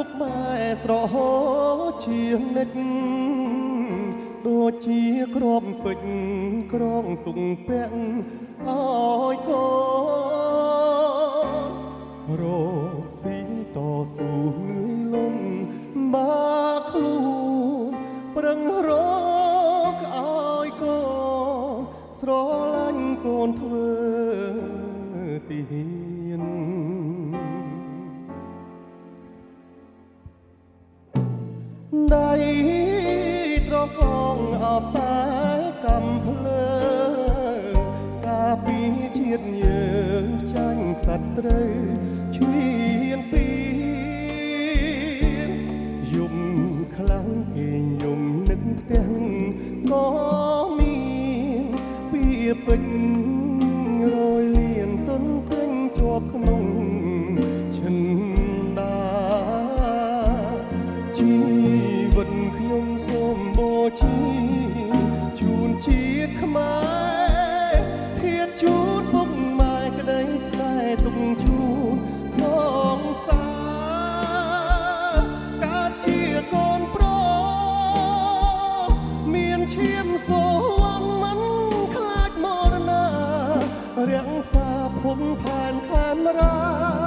បម៉ែស្រហោជានិចដូចជាក្របពេជ្រក្រងទុងពាក់ឲ្យកូនរកស៊ីតស៊ូលឿយលំបាខ្លួនប្រឹងរកឲ្យកូនស្រឡាញ់កូនធ្វើទានដៃត្រកងអបតែកំភ្លើការពីជាតិយើងចាញ់សត្រូវឈ្លានពីយំខ្លាំងគេយំនឹកផ្ទះក៏មានពីពេញរយលៀនទុនពេញជាប់ក្នុងឈិនដាជីវិតខ្ញុំសូមបូជាជូនជាតិខ្មែរធាតជូនពុកម៉ែក្តីស្នេហ៍ទុកជូនសងសារកើតជាកូនប្រុសមានឈាមសូវ័នមិនខ្លាចមរណារាំងសាភពផែនខេមរា